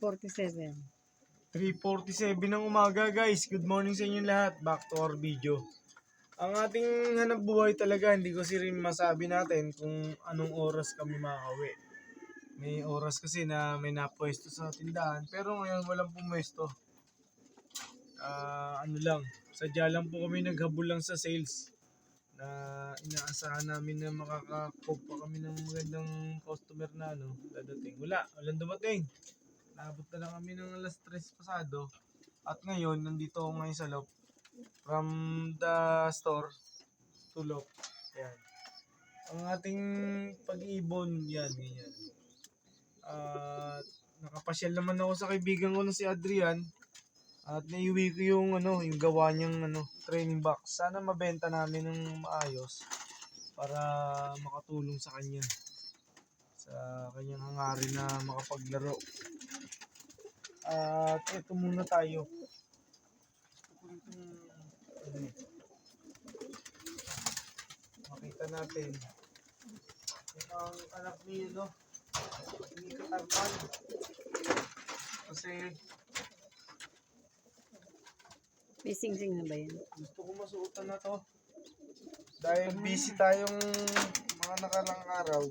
3:47. 3:47 ng umaga guys. Good morning sa inyo lahat. Back to our video. Ang ating hanap buhay talaga, hindi ko rin masabi natin kung anong oras kami makauwi. May oras kasi na may napwesto sa tindahan, pero ngayon walang pumwesto. Ano lang, sadya lang po kami naghabol lang sa sales na inaasahan namin na makaka-cope pa kami ng magandang customer na dadating. Walang dumating. Naabot na lang kami ng alas 3 pasado. At ngayon, nandito ako ngayon sa loob. From the store to loob. Yan. Ang ating pag-ibon, yan, ganyan. At nakapasyal naman ako sa kaibigan ko na si Adrian. At naiuwi ko yung gawa niyang training box. Sana mabenta namin ng maayos para makatulong sa kanya. Sa kanyang hangarin na makapaglaro. At ito muna tayo. Makita natin. Ito ang anak ni Katarman. Kasi May sing-sing na ba yan? gusto ko masuotan na to. Dahil busy tayong mga nakarang araw.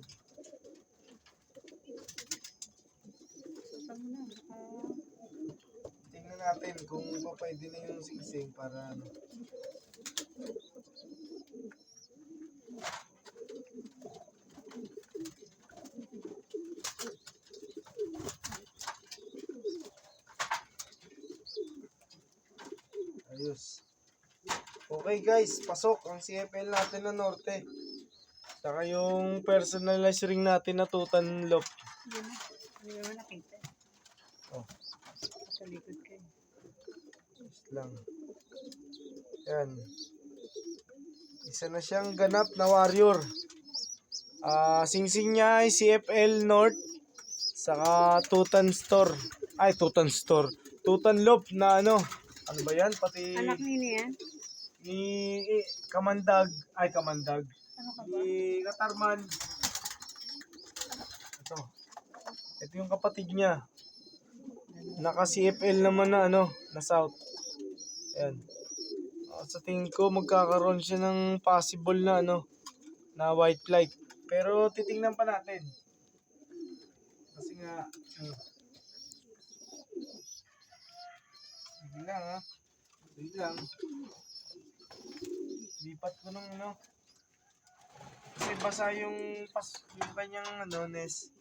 Tingnan natin kung pwede na yung sing-sing para ayos. Okay guys, pasok ang CFL natin na Norte. Saka yung personalized ring natin na Tutan Loop. Hindi naman nakita. Oh. Sa likod kayo. Just lang. Yan. Isa na siyang ganap na warrior. Sing-sing niya ay CFL North. Saka Tutan Store. Tutan Store. Tutan Loop na ano ba yan? Pati Anak ni yan? Ni Kamandag. Kamandag. Ano ka ba? Ni Katarman. Ito yung kapatid niya. Naka CFL naman na na South. Ayan. Sa tingin ko magkakaroon siya ng possible na na white flight. Pero titingnan pa natin. Kasi nga sige lang sige lang. Lipat ko ng kasi basa yung kanyang nest.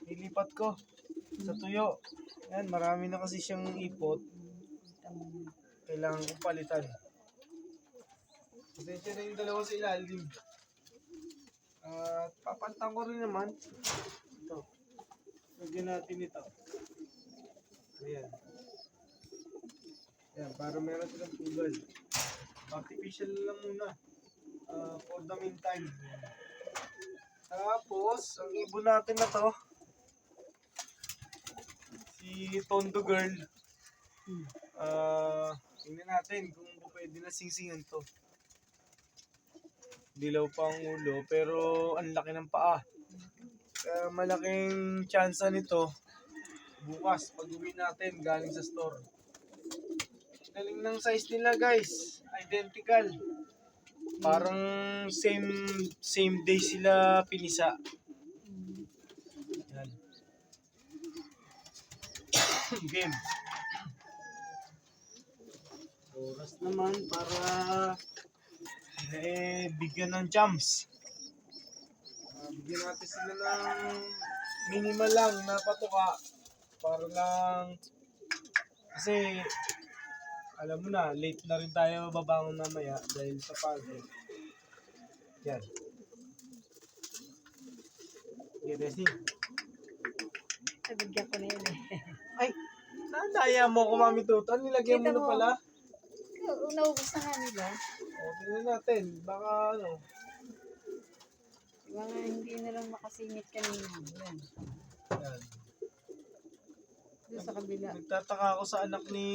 Ilipat ko sa tuyo. Yan, marami na kasi siyang ipot. Kailangan kong palitan. Pasensya na yung dalawa sa ilalim. At papalitan ko rin naman. Ito. Lagyan natin ito. Ayan. Ayan, para meron silang pugad. Artificial lang muna. For the meantime. Tapos, ang ibon natin na to, si Tondo Girl. Tingnan natin kung pwede na singsingan to. Dilaw pa ang ulo, pero ang laki ng paa. Kaya malaking tsansa nito bukas pag uwi natin galing sa store. Galing ng size nila guys, identical. Parang same day sila pinisa. Yan. Game. Oras naman para bigyan ng jumps. Bigyan natin sila ng minimal lang na patuka para lang kasi alam mo na, late na rin tayo babangon mamaya dahil sa pagod. Yan. Get ready. Nabigyan ko na yan Ay, nadaya mo ko Mami Tutan. Nilagyan mo na pala. Naubos na nga nila. Tingnan natin. Baka Mga hindi na lang makasingit kanina. Yan. Yan. Doon sa kabila. Nagtataka ako sa anak ni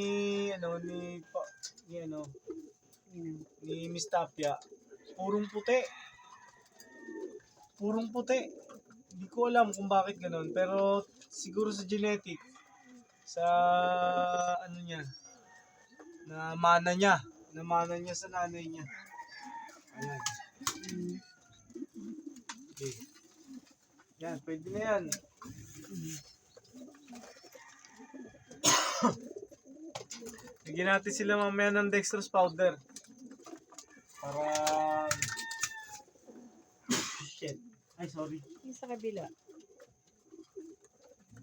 Miss Tapia. Purong puti. Purong puti. Hindi ko alam kung bakit ganoon, pero siguro sa genetic, sa ano niya, na mana niya sa nanay niya. Ayan. Mm. Okay. Yan, pwede na yan. Bigyan natin sila mamaya ng dextrose powder. Para... Shit. Ay, sorry. Yung sa kabila.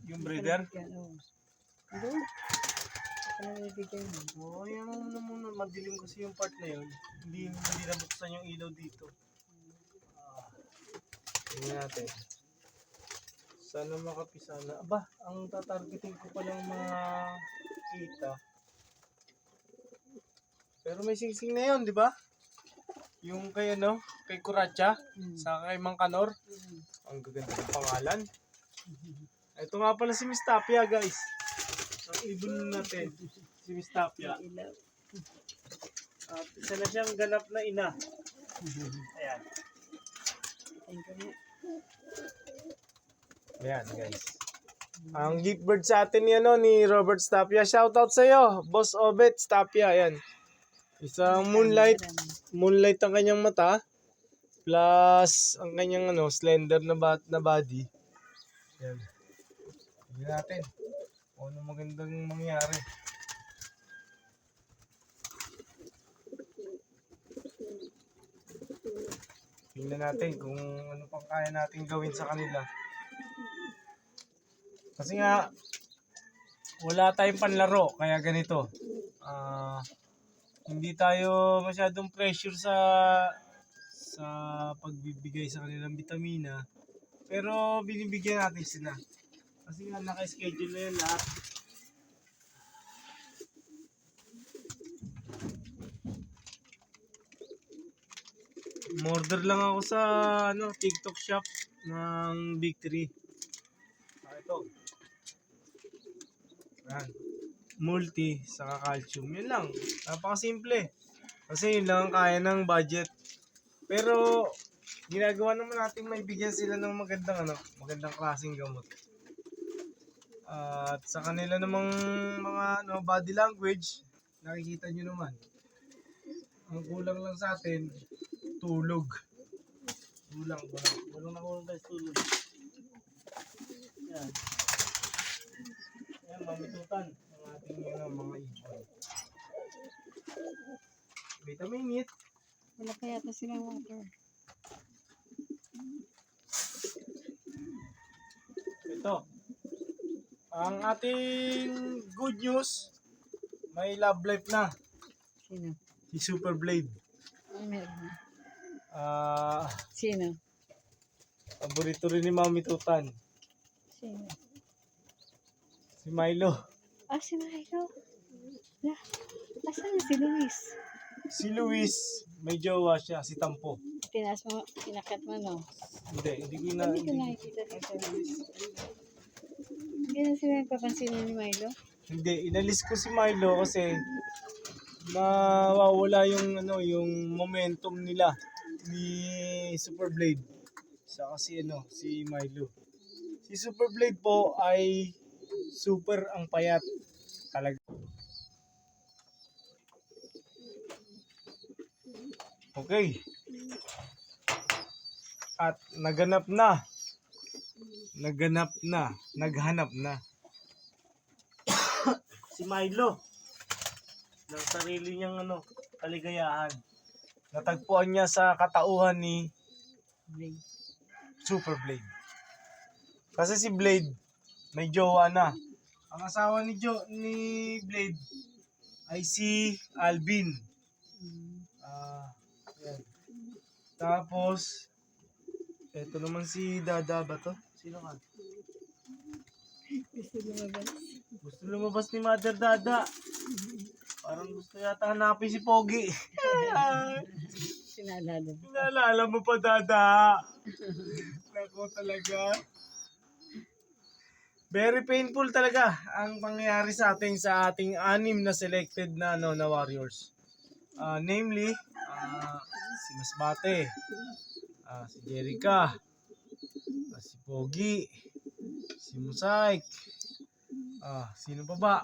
Yung breeder. Oo. Doon. Ano nabibigay mo? Oo, yan ano muna. Madilim kasi yung part na yun. Hindi nabuksan yung ilaw dito. Tingnan natin. Sana makapisa na. Aba, ang tatargeting ko palang mga kita. Pero may singsing na yun, di ba? Yung kay ano, kay Kuracha, sa kay Mang Kanor. Ang gaganda ng pangalan. Ito nga pala si Miss Tapia, guys. Ang ibon natin, si Miss Tapia. Ilaw. At isa na siyang ganap na ina. Ayan. Thank you. Ayan, guys. Ang gift bird sa atin ni, ano, ni Robert Tapia. Shoutout sa iyo, Boss Obet Tapia. Ayan. Isang moonlight. Moonlight ang kanyang mata. Plus, ang kanyang ano, slender na body. Ayan. Tingnan natin kung ano magandang mangyari. Tingnan natin kung ano pang kaya natin gawin sa kanila. Kasi nga, wala tayong panlaro, kaya ganito. Hindi tayo masyadong pressure sa pagbibigay sa kanilang bitamina. Pero binibigyan natin sila. Kasi nga naka-schedule na yan lahat. Order lang ako sa ano, TikTok shop ng Victory. Ito. Ayan. Multi saka calcium. Yun lang. Napakasimple. Kasi yun lang kaya ng budget. Pero ginagawa naman natin may bigyan sila ng magandang klaseng gamot. At sa kanila namang mga body language, nakikita nyo naman. Ang kulang lang sa atin, tulog. Kulang na kulang tayo tulog. Yan. Yan, mamitutan ang ating mga ibon. Vitamin it. Wala pa yata silang water. Ito. Ang ating good news, may love life na. Sino? Si Super Blade. Ano meron na? Sino? Paborito rin ni Mami Tutan. Sino? Si Milo. Ah, si Milo. Asan na si Luis? Si Luis, may jowa siya, si Tampo. Tinaas mo, pinakat mo, no? Hindi ko Hindi ko nakikita dito, Luis. Hindi na sila nagpapansin ni Milo? Hindi, inalis ko si Milo kasi mawawala yung yung momentum nila ni Super Blade. Sa kasi si Milo. Si Super Blade po ay super ang payat talaga. Okay. At naghanap na si Milo ng sarili niyang kaligayahan. Natagpuan niya sa katauhan ni Blade. Super Blade. Kasi si Blade may jowa na. Ang asawa ni Blade ay si Alvin. Yan. Tapos eto naman si Dada ba to? Sino ka? Gusto lumabas. Gusto lumabas ni Mother Dada. Parang gusto yata hanapin si Pogi. Sinalala. Pinaalala mo pa, Dada. Nako talaga. Very painful talaga ang pangyayari sa ating 6 na selected na warriors. Namely, si Masbate, si Jerica, si Pogi, Si Musaik. Sino pa ba?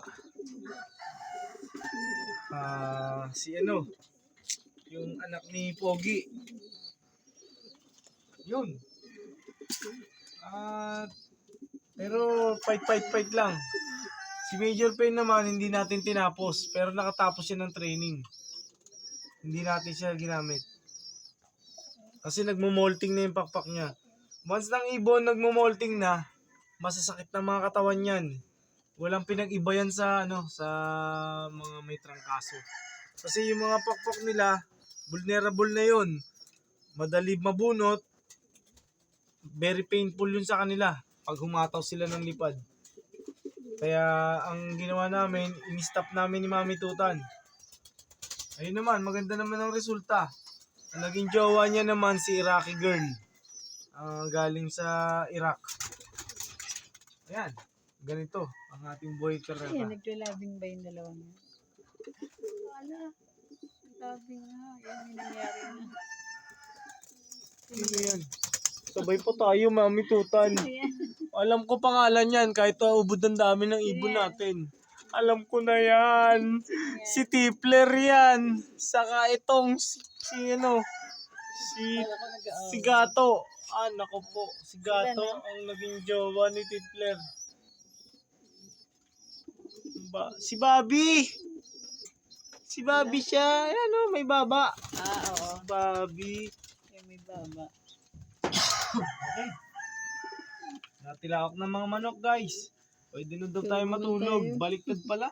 Si ano? Yung anak ni Pogi. Yun. Pero fight lang. Si Major Pain naman hindi natin tinapos pero nakatapos siya ng training. Hindi natin siya ginamit. Kasi nagmo-molting na yung pakpak niya. Once ng ibon nagmo-molting na, masasakit na mga katawan niyan. Walang pinag-iba yan sa sa mga may trangkaso. Kasi yung mga pakpak nila, vulnerable na yun. Madali mabunot. Very painful yun sa kanila pag humataw sila ng lipad. Kaya ang ginawa namin, in-stop namin ni Mami Tutan. Ayun naman, maganda naman ang resulta. Ang naging jowa niya naman si Iraqi girl. Galing sa Iraq. Ayan, ganito ang ating boy karera. Ayan, naglalabing ba yung dalawa niya? Wala. Labing nga. Yan yung nangyari na. Ano yan? Sabay po tayo, Mami Tutan. Ayan. Alam ko pangalan yan, kahit ubod ang dami ng ibon natin. Alam ko na yan. Si Tipler yan. Saka itong si Gato. Nako po. Si Gato ang naging jowa ni Tipler. Si Bobby. Si Bobby siya. Ayan may baba. Oo. Bobby. Yung may baba. Okay. Natilawak ng mga manok, guys. Pwede na daw tayo matulog. Baliktad pala.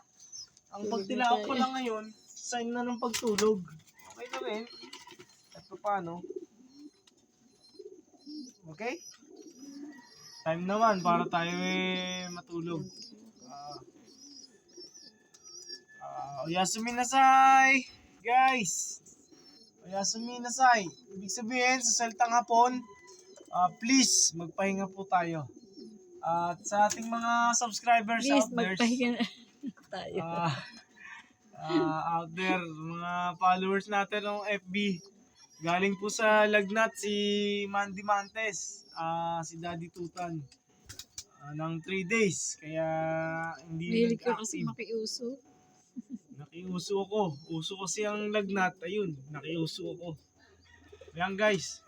Ang pagtilawak ko lang ngayon, sign na ng pagtulog. Okay na rin. At paano? Okay? Time naman para tayo matulog. Oyasumi nasai! Guys! Oyasumi nasai! Ibig sabihin, sa salitang Hapon, please, magpahinga po tayo. At sa ating mga subscribers Please, out there, magpahinga na tayo. out there, mga followers natin ng FB, galing po sa Lagnat si Mandy Mantes, si Daddy Tutan, ng 3 days, kaya hindi Mahilig ko kasi nag-active. makiuso. Nakiuso ako. Uso kasi ang Lagnat. Ayun, nakiuso ako. Ayan guys.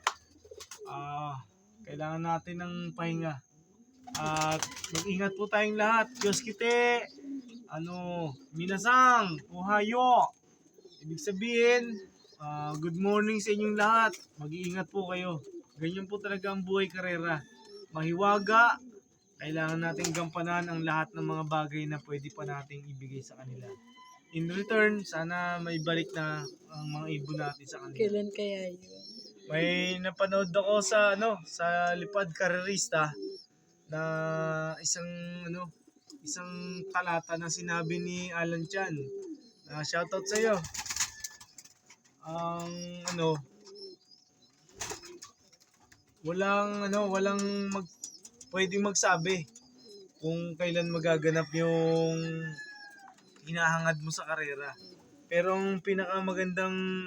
Kailangan natin ng pahinga. At mag-ingat po tayong lahat. Diyos kite. Minasang. Ohayo. Ibig sabihin, good morning sa inyong lahat. Mag-iingat po kayo. Ganyan po talaga ang buhay karera. Mahiwaga. Kailangan nating gampanan ang lahat ng mga bagay na pwede pa nating ibigay sa kanila. In return, sana may balik na ang mga ibon natin sa kanila. Kailan kaya yun? May napanood ako sa sa Lipad Karerista na isang talata na sinabi ni Alan Chan. Shoutout sa iyo. Walang pwedeng magsabi kung kailan magaganap yung hinahangad mo sa karera. Pero ang pinakamagandang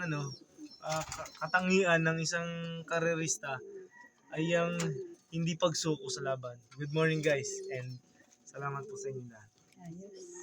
katangian ng isang karerista ay ang hindi pagsuko sa laban. Good morning guys and salamat po sa inyo lahat. Ayos.